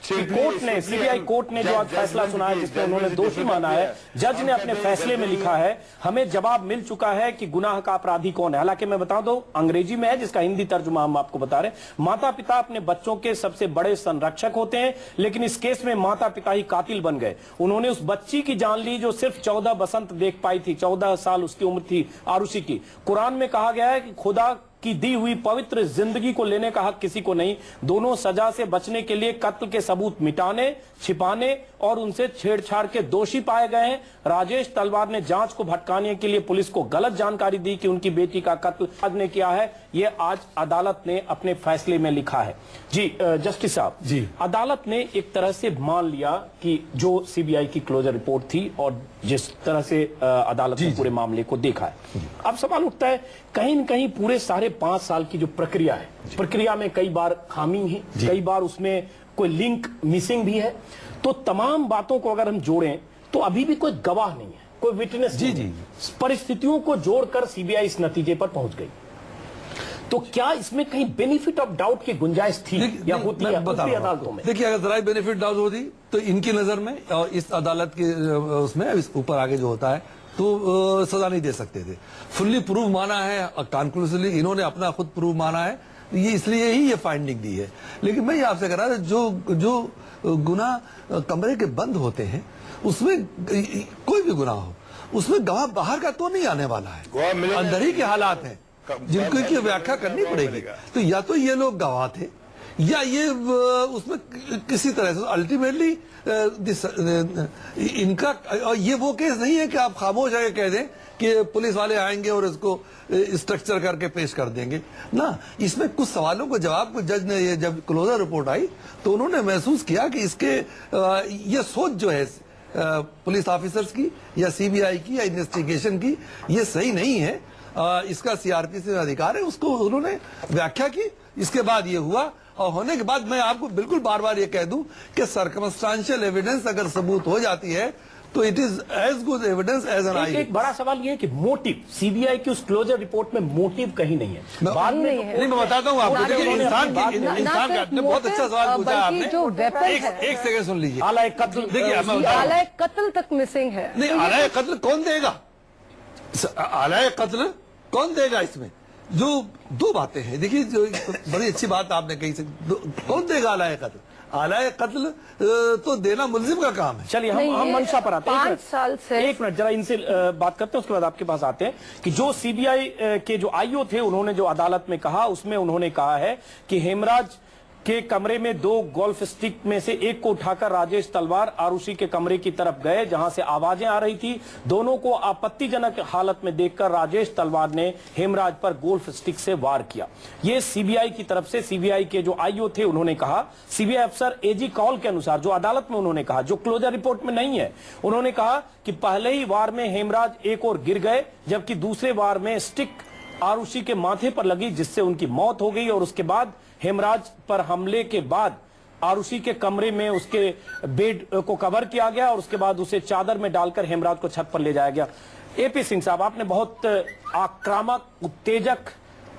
Court ने, CBI court ने जो आज फैसला सुना है जिसमें उन्होंने दोषी माना है, जज ने अपने फैसले में लिखा है हमें जवाब मिल चुका है कि गुनाह का अपराधी कौन है। हालांकि मैं बता दूं अंग्रेजी में है जिसका हिंदी तर्जुमा हम आपको बता रहे हैं। माता पिता अपने बच्चों के सबसे बड़े संरक्षक होते हैं, लेकिन इस केस में माता पिता ही कातिल बन गए। उन्होंने उस बच्ची की जान ली जो सिर्फ 14 बसंत देख पाई थी, 14 साल उसकी उम्र थी आरुषि की। कुरान में कहा गया है कि खुदा की दी हुई पवित्र जिंदगी को लेने का हक किसी को नहीं। दोनों सजा से बचने के लिए कत्ल के सबूत मिटाने, छिपाने और उनसे छेड़छाड़ के दोषी पाए गए हैं। राजेश तलवार ने जांच को भटकाने के लिए पुलिस को गलत जानकारी दी कि उनकी बेटी का कत्ल आज ने किया है। यह आज अदालत ने अपने फैसले में लिखा है। जी जस्टिस साहब जी, अदालत ने एक तरह से मान लिया कि जो सीबीआई की क्लोजर रिपोर्ट थी और जिस तरह से अदालत ने पूरे मामले को देखा है, अब सवाल उठता है कहीं न कहीं पूरे साढ़े 5 साल की जो प्रक्रिया है, प्रक्रिया में कई बार खामी है, कई बार उसमें कोई लिंक मिसिंग भी है। तो तमाम बातों को अगर हम जोड़ें तो अभी भी कोई गवाह नहीं है, कोई विटनेस नहीं है। परिस्थितियों को जोड़कर सीबीआई इस नतीजे पर पहुंच गई। तो क्या इसमें कहीं बेनिफिट ऑफ डाउट की गुंजाइश थी या होती है अदालतों में? देखिए, अगर जरा बेनिफिट डाउट होती तो इनकी नजर में और इस अदालत के उसमें ऊपर आगे जो होता है तो सजा नहीं दे सकते थे। फुल्ली प्रूव माना है, कॉन्क्लूसिवली इन्होंने अपना खुद प्रूव माना है, ये इसलिए ही ये फाइंडिंग दी है। लेकिन मैं ये आपसे कह रहा था जो गुनाह कमरे के बंद होते हैं उसमें कोई भी गुनाह हो उसमें गवाह बाहर का तो नहीं आने वाला है, अंदर ही के हालात हैं जिनको की व्याख्या करनी पड़ेगी। तो या तो ये लोग गवाह थे या ये उसमें किसी तरह से अल्टीमेटली इनका ये वो केस नहीं है कि आप खामोश आके कह दें कि पुलिस वाले आएंगे और इसको स्ट्रक्चर करके पेश कर देंगे ना। इसमें कुछ सवालों को जवाब जज ने ये जब क्लोजर रिपोर्ट आई तो उन्होंने महसूस किया कि इसके ये सोच जो है पुलिस ऑफिसर्स की या सीबीआई की या इन्वेस्टिगेशन की ये सही नहीं है। इसका सीआरपीसी में अधिकार है, उसको उन्होंने व्याख्या की। इसके बाद ये हुआ और होने के बाद मैं आपको बिल्कुल बार बार ये कह दूं कि सर्कमस्टांशियल एविडेंस अगर सबूत हो जाती है तो it is as good evidence as an eye. एक बड़ा सवाल ये है कि मोटिव सीबीआई की उस क्लोजर रिपोर्ट में मोटिव कहीं नहीं है। बाद में नहीं, मैं बताता हूँ आपको। इंसान का बहुत अच्छा सवाल पूछा आपने। एक सेकंड सुन लीजिए। आला कत्ल, देखिए आला कत्ल तक मिसिंग है। नहीं, आला कत्ल कौन देगा? आला कत्ल कौन देगा? इसमें जो दो बातें हैं, देखिए जो बड़ी अच्छी बात आपने कही से कौन देगा आलाए कत्ल? आलाए कत्ल तो देना मुल्जिम का काम है। चलिए हम मंशा पर आते हैं। 5 साल से एक मिनट जरा इनसे बात करते हैं, उसके बाद आपके पास आते हैं कि जो सीबीआई के जो आईओ थे उन्होंने जो अदालत में कहा उसमें उन्होंने कहा है कि हेमराज के कमरे में 2 गोल्फ स्टिक में से एक को उठाकर राजेश तलवार आरुषि के कमरे की तरफ गए जहां से आवाजें आ रही थी। दोनों को आपत्तिजनक हालत में देखकर राजेश तलवार ने हेमराज पर गोल्फ स्टिक से वार किया। यह सीबीआई की तरफ से सीबीआई के जो आईओ थे उन्होंने कहा। सीबीआई अफसर एजी कौल के अनुसार जो अदालत में उन्होंने कहा, जो क्लोजर रिपोर्ट में नहीं है, उन्होंने कहा कि पहले ही वार में हेमराज एक और गिर गए जबकि दूसरे वार में स्टिक आरुषि के माथे पर लगी जिससे उनकी मौत हो गई और उसके बाद हेमराज पर हमले के बाद आरुषि के कमरे में उसके बेड को कवर किया गया और उसके बाद उसे चादर में डालकर हेमराज को छत पर ले जाया गया। एपी सिंह साहब, आपने बहुत आक्रामक, उत्तेजक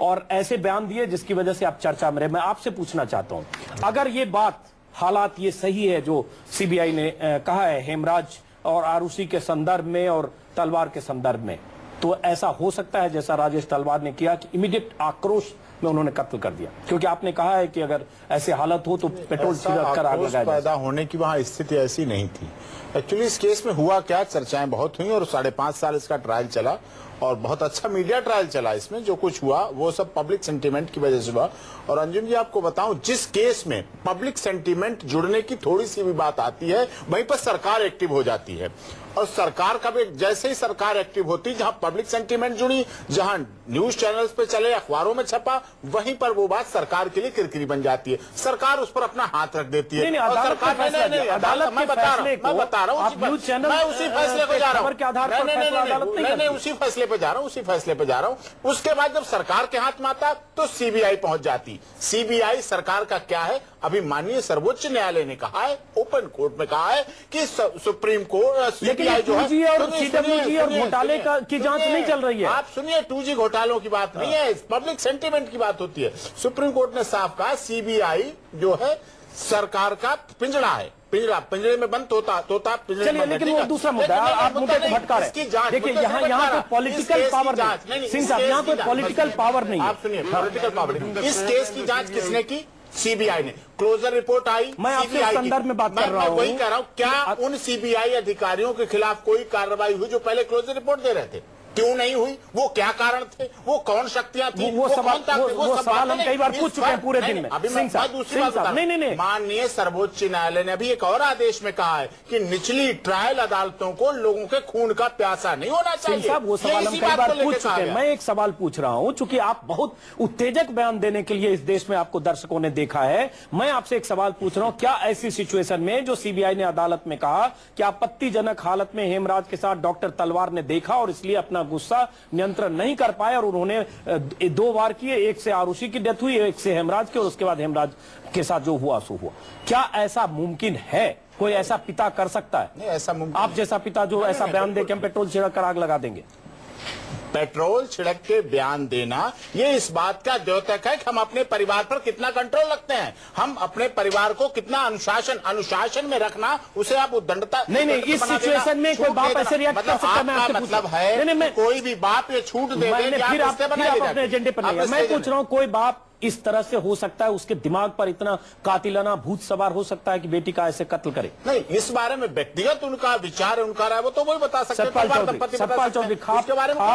और ऐसे बयान दिए जिसकी वजह से आप चर्चा में रहे। मैं आपसे पूछना चाहता हूं, अगर ये बात, हालात ये सही है जो सीबीआई ने कहा है हेमराज और आरुषि के संदर्भ में और तलवार के संदर्भ में, तो ऐसा हो सकता है जैसा राजेश तलवार ने किया कि इमीडिएट आक्रोश में उन्होंने कत्ल कर दिया? क्योंकि आपने कहा है कि अगर ऐसे हालत हो तो पेट्रोल छिड़क कर आग लगाया जाए। पैदा होने की वहां स्थिति ऐसी नहीं थी। एक्चुअली इस केस में हुआ क्या, चर्चाएं बहुत हुई और 5.5 साल इसका ट्रायल चला और बहुत अच्छा मीडिया ट्रायल चला। इसमें जो कुछ हुआ वो सब पब्लिक सेंटीमेंट की वजह से हुआ। और अंजुम जी, आपको बताऊं, जिस केस में पब्लिक सेंटीमेंट जुड़ने की थोड़ी सी भी बात आती है वहीं पर सरकार एक्टिव हो जाती है। और सरकार का भी जैसे ही सरकार एक्टिव होती, जहां पब्लिक सेंटीमेंट जुड़ी, जहां न्यूज चैनल्स पे चले, अखबारों में छपा, वहीं पर वो बात सरकार के लिए किरकिरी बन जाती है। सरकार उस पर अपना हाथ रख देती है। और सरकार मैं बता रहा हूं मैं उसी फैसले पे जा रहा हूं उसी फैसले पे जा रहा हूं। उसके बाद जब सरकार के हाथ में आता तो सीबीआई पहुंच जाती। सीबीआई सरकार का क्या है, अभी माननीय सर्वोच्च न्यायालय ने कहा है, ओपन कोर्ट में कहा है कि सुप्रीम कोर्ट सीबीआई जो है और CWG और घोटाले की जांच नहीं चल रही है। आप सुनिए, 2G घोटालों की बात नहीं है, पब्लिक सेंटीमेंट की बात होती है। सुप्रीम कोर्ट ने साफ कहा सीबीआई जो है सरकार का पिंजड़ा है, पिंजरे में बंद तोता पिंजरे चलिए, में बंद है, लेकिन ठीक वो है? दूसरा मुद्दा है, आप मुद्दे को भटका रहे हैं। देखिए, यहाँ पे पॉलिटिकल पावर नहीं, सिंह साहब, यहाँ पे पॉलिटिकल पावर नहीं है। आप सुनिए, पॉलिटिकल पावर नहीं। इस केस की जांच किसने की? सीबीआई ने। क्लोजर रिपोर्ट आई, मैं आपसे CBI संदर्भ की। में बात कर रहा हूं। वही कह रहा हूं, क्या उन सीबीआई अधिकारियों के खिलाफ कोई कार्रवाई हुई जो पहले क्लोजर रिपोर्ट दे रहे थे? क्यों नहीं हुई? वो क्या कारण थे? वो कौन शक्तियां थी? वो सवाल वो सवाल हम कई बार पूछ चुके हैं पूरे दिन में। अभी सिंह साहब, दूसरी बात बता रहा हूं। नहीं, माननीय सर्वोच्च न्यायालय ने अभी एक और आदेश में कहा है कि निचली ट्रायल अदालतों को लोगों के खून का प्यासा नहीं होना चाहिए। सिंह साहब, वो सवाल हम कई बार पूछ चुके हैं। मैं एक सवाल पूछ रहा हूं, चूंकि आप बहुत उत्तेजक बयान देने के लिए इस देश में आपको दर्शकों ने देखा है, मैं आपसे एक सवाल पूछ रहा हूं, क्या ऐसी सिचुएशन में जो सीबीआई ने अदालत में कहा कि आपत्तिजनक हालत में हेमराज के साथ डॉक्टर तलवार ने देखा और इसलिए अपना गुस्सा नियंत्रण नहीं कर पाए और उन्होंने 2 वार किए, एक से आरुषि की डेथ हुई, एक से हेमराज की, और उसके बाद हेमराज के साथ जो हुआ सो हुआ। क्या ऐसा मुमकिन है? कोई ऐसा पिता कर सकता है? नहीं, ऐसा मुमकिन आप जैसा पिता जो ऐसा बयान दे के हम पेट्रोल छिड़क कर आग लगा देंगे? पेट्रोल छिड़क के बयान देना ये इस बात का द्योतक है कि हम अपने परिवार पर कितना कंट्रोल रखते हैं, हम अपने परिवार को कितना अनुशासन में रखना, उसे आप उद्दंडता नहीं, इस सिचुएशन में कोई बाप ऐसे रिएक्ट कर सकता है? मैं आपसे मतलब है नहीं, कोई भी बाप ये छूट दे दे कि फिर आप अपने एजेंडे पर नहीं, मैं पूछ रहा हूं, कोई बाप इस तरह से हो सकता है, उसके दिमाग पर इतना कातिलाना भूत सवार हो सकता है कि बेटी का ऐसे कत्ल करे? नहीं, इस बारे में व्यक्तिगत उनका विचार है, उनका राय, वो तो वही बता सकते हैं। सतपाल चौधरी, खाप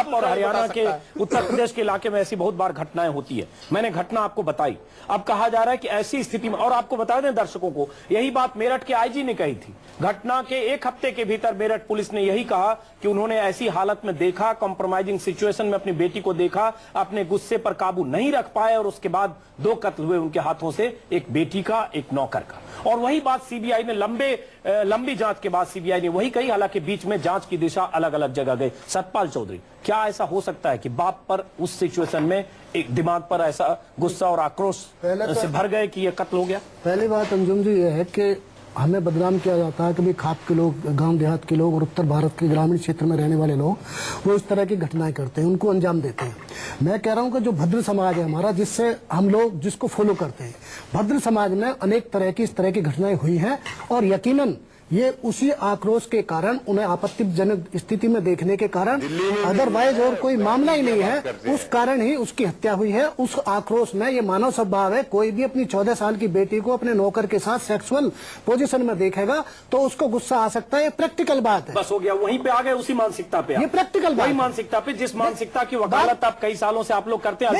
और हरियाणा के उत्तर प्रदेश के इलाके में ऐसी बहुत बार घटनाएं होती है। मैंने घटना आपको बताई। अब कहा जा रहा है कि ऐसी स्थिति में, और आपको बता दें दर्शकों को, यही बात मेरठ के आईजी ने कही थी। घटना के 1 हफ्ते के भीतर मेरठ पुलिस ने यही कहा कि उन्होंने ऐसी हालत में देखा, कॉम्प्रोमाइजिंग सिचुएशन में अपनी बेटी को देखा, अपने गुस्से पर काबू नहीं रख पाए और उसके बाद 2 कत्ल हुए उनके हाथों से, एक बेटी का, एक नौकर का। और वही बात सीबीआई ने लंबी जांच के बाद सीबीआई ने वही कही, हालांकि बीच में जांच की दिशा अलग अलग जगह गई। सतपाल चौधरी, क्या ऐसा हो सकता है कि बाप पर उस सिचुएशन में एक दिमाग पर ऐसा गुस्सा और आक्रोश से भर गए कि यह कत्ल हो गया? पहली बात अंजुम जी ये है कि हमें बदनाम किया जाता है कि भाई खाप के लोग, गांव देहात के लोग और उत्तर भारत के ग्रामीण क्षेत्र में रहने वाले लोग वो इस तरह की घटनाएं करते हैं, उनको अंजाम देते हैं। मैं कह रहा हूं कि जो भद्र समाज है हमारा, जिससे हम लोग जिसको फॉलो करते हैं, भद्र समाज में अनेक तरह की इस तरह की घटनाएं हुई हैं और यकीनन ये उसी आक्रोश के कारण, उन्हें आपत्तिजनक स्थिति में देखने के कारण, अदरवाइज और कोई मामला ही नहीं है, उस कारण ही उसकी हत्या हुई है। उस आक्रोश में ये मानव स्वभाव है, कोई भी अपनी 14 साल की बेटी को अपने नौकर के साथ सेक्सुअल पोजीशन में देखेगा तो उसको गुस्सा आ सकता है। ये प्रैक्टिकल बात है। बस हो गया, वहीं पे आ गए, उसी मानसिकता पे। ये प्रैक्टिकल बात, वही मानसिकता पे, जिस मानसिकता की वकालत आप कई सालों से आप लोग करते हैं।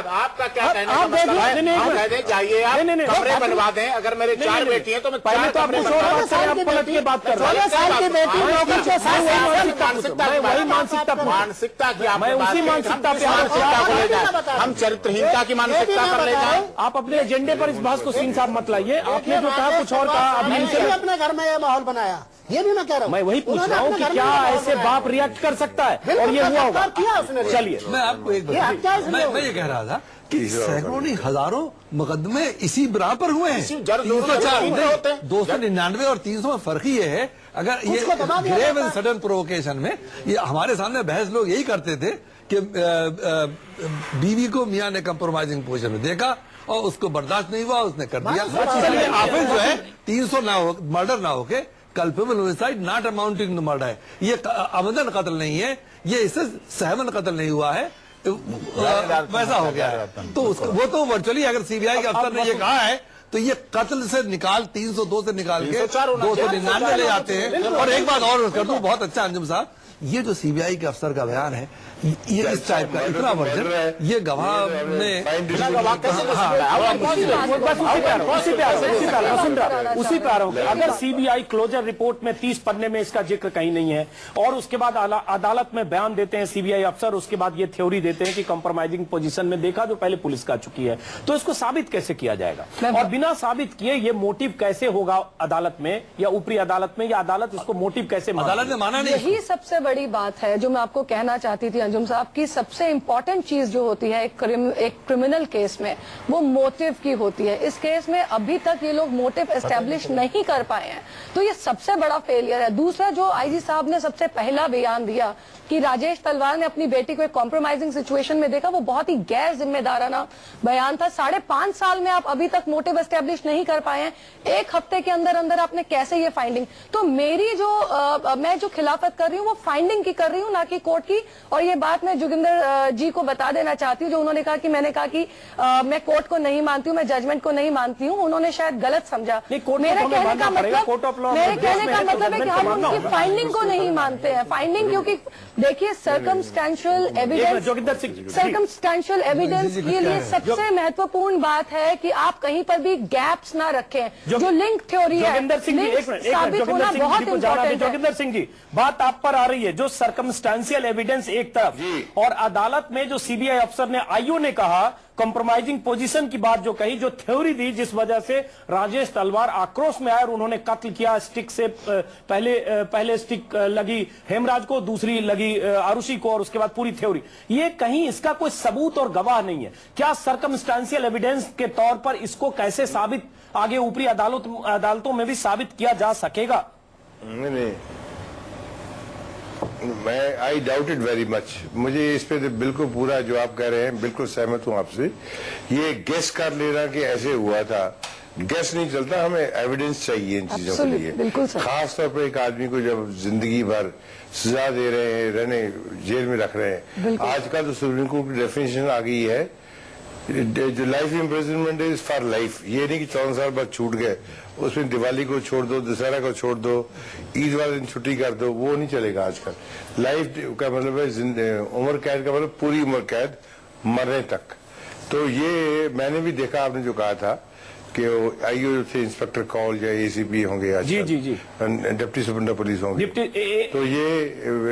आपका क्या कहना है? जाइए, आप कमरे बनवा दें। अगर मेरे 4 बेटी हैं तो पहले तो आप कुछ और बात करें, आप पलट के बात कर रहे हैं। 16 साल की बेटी नौकर के साथ वही मानसिकता की, मैं उसी मानसिकता पे हम चरित्रहीनता की मानसिकता पर ले जाएं। आप अपने एजेंडे पर इस बात को सिंह साहब मत लाइए। आपने जो कहा कुछ और कहा, अभी अपने घर में यह माहौल बनाया, ये भी मैं कह रहा हूँ। मैं वही पूछ रहा हूँ कि क्या ऐसे बाप रिएक्ट कर सकता है और ये हुआ होगा? चलिए, मैं आपको एक मैं ये कह रहा था कि सैकड़ों नहीं हजारों मुकदमे इसी बिना पर हुए हैं। 299 और 300 में फर्क ही है। अगर ये ग्रेव एंड सडन प्रोवोकेशन में, ये हमारे सामने बहस लोग यही करते थे कि बीवी को मियां ने कंप्रोमाइजिंग पोजीशन में देखा और उसको बर्दाश्त नहीं हुआ, उसने कर दिया। चलिए, ऑफेंस जो है 300 ना हो, मर्डर ना होके culpable homicide not amounting to murder है। ये आमदन कत्ल नहीं है, ये इससे सहमन कत्ल नहीं हुआ है, वैसा हो गया है। तो वो तो वर्चुअली अगर सीबीआई के अफसर ने ये कहा है तो ये कत्ल से निकाल 302 से निकाल के 299 ले जाते हैं। और एक बात और कर दूं, बहुत अच्छा अंजुम साहब, ये जो सीबीआई के अफसर का बयान है, ये इस टाइप का इतना वर्जन, ये गवाह ने उसी पे आ रहा हूं। अगर सीबीआई क्लोजर रिपोर्ट में 30 पन्ने में इसका जिक्र कहीं नहीं है और उसके बाद अदालत में बयान देते हैं सीबीआई अफसर, उसके बाद ये थ्योरी देते हैं कि कंप्रोमाइजिंग पोजीशन में देखा, जो पहले पुलिस का चुकी है, तो इसको साबित कैसे किया जाएगा? और बिना साबित किए ये मोटिव कैसे होगा अदालत में या ऊपरी अदालत में, या अदालत इसको मोटिव कैसे मानेगी? अदालत ने माना नहीं। यही सबसे बड़ी बात है जो मैं आपको कहना चाहती थी अंजुम साहब की। सबसे इंपॉर्टेंट चीज जो होती है एक क्रिमिनल केस में, वो मोटिव की होती है। इस केस में अभी तक ये लोग मोटिव एस्टेब्लिश नहीं कर पाए हैं, तो ये सबसे बड़ा फेलियर है। दूसरा, जो आईजी साहब ने सबसे पहला बयान दिया कि राजेश तलवार ने अपनी बेटी को एक कॉम्प्रोमाइजिंग सिचुएशन में देखा, वो बहुत ही गैर जिम्मेदाराना बयान था। 5.5 साल में आप अभी तक मोटिव एस्टेब्लिश नहीं कर पाए हैं, एक हफ्ते के अंदर अंदर आपने कैसे ये फाइंडिंग? तो मेरी मैं जो खिलाफत कर रही हूँ वो फाइंडिंग की कर रही हूँ, ना कि कोर्ट की। और ये बात मैं जोगिंदर जी को बता देना चाहती हूँ, जो उन्होंने कहा कि मैंने कहा कि मैं कोर्ट को नहीं मानती हूँ, मैं जजमेंट को नहीं मानती हूँ। उन्होंने शायद गलत समझा। मेरे कहने का मतलब है कि हम उनकी फाइंडिंग को नहीं मानते हैं। फाइंडिंग, क्योंकि देखिए सर्कमस्टेंशियल एविडेंस के लिए सबसे महत्वपूर्ण बात है कि आप कहीं पर भी गैप्स ना रखें। जो लिंक थ्योरी है, जोगिंदर सिंह जी, एक मिनट, साबित होना बहुत इम्पोर्टेंट है। जोगिंदर सिंह जी, बात आप पर आ रही है। जो सर्कमस्टेंशियल एविडेंस एक तरफ, और अदालत में जो सीबीआई अफसर ने, आईओ ने कहा, कंप्रोमाइजिंग पोजीशन की बात जो कही, जो थ्योरी दी जिस वजह से राजेश तलवार आक्रोश में आए और उन्होंने कत्ल किया, स्टिक से पहले स्टिक लगी हेमराज को, दूसरी लगी आरुषि को, और उसके बाद पूरी थ्योरी, ये कहीं इसका कोई सबूत और गवाह नहीं है। क्या सर्कमस्टेंशियल एविडेंस के तौर पर इसको कैसे साबित आगे ऊपरी अदालतों में भी साबित किया जा सकेगा? नहीं, मैं I doubt it very much. मुझे इस पे बिल्कुल पूरा जो आप कह रहे हैं बिल्कुल सहमत हूं आपसे। ये गेस कर लेना कि ऐसे हुआ था, गेस नहीं चलता, हमें एविडेंस चाहिए इन चीजों के लिए। खास तौर पर एक आदमी को जब जिंदगी भर सजा दे रहे हैं, रहने जेल में रख रहे हैं, आजकल तो सुप्रीम कोर्ट की डेफिनेशन आ गई है, जो life imprisonment is for life. ये नहीं कि 14 साल बाद छूट गए, उसमें दिवाली को छोड़ दो, दशहरा को छोड़ दो, ईद वाले दिन छुट्टी कर दो, वो नहीं चलेगा आजकल। लाइफ का मतलब है उम्र कैद का मतलब पूरी उम्र कैद, मरने तक। तो ये मैंने भी देखा, आपने जो कहा था कि आईओ से इंस्पेक्टर कॉल या एसीपी होंगे, जी जी जी, डिप्टी सुपरिटेंडेंट पुलिस होंगे, तो ये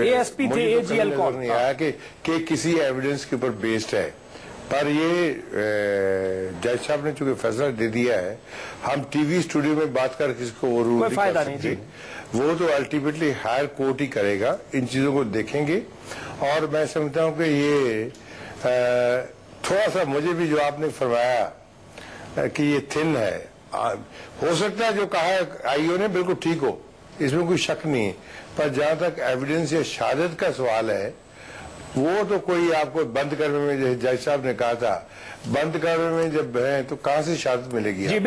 एएसपी थे, एजीएल कॉल नहीं आया कि किसी एविडेंस के ऊपर बेस्ड है। पर ये जज साहब ने चूंकि फैसला दे दिया है, हम टीवी स्टूडियो में बात कर किसको ओवररूल नहीं कर सकते। वो तो अल्टीमेटली हायर कोर्ट ही करेगा, इन चीजों को देखेंगे। और मैं समझता हूँ कि ये थोड़ा सा मुझे भी जो आपने फरमाया कि ये थिन है, हो सकता है जो कहा आईओ ने बिल्कुल ठीक हो, इसमें कोई शक नहीं है। पर जहां तक एविडेंस या शहादत का सवाल है, वो तो कोई आपको बंद करने में, जज साहब ने कहा था, बंद करने में जब है तो कहां से शहादत मिलेगी?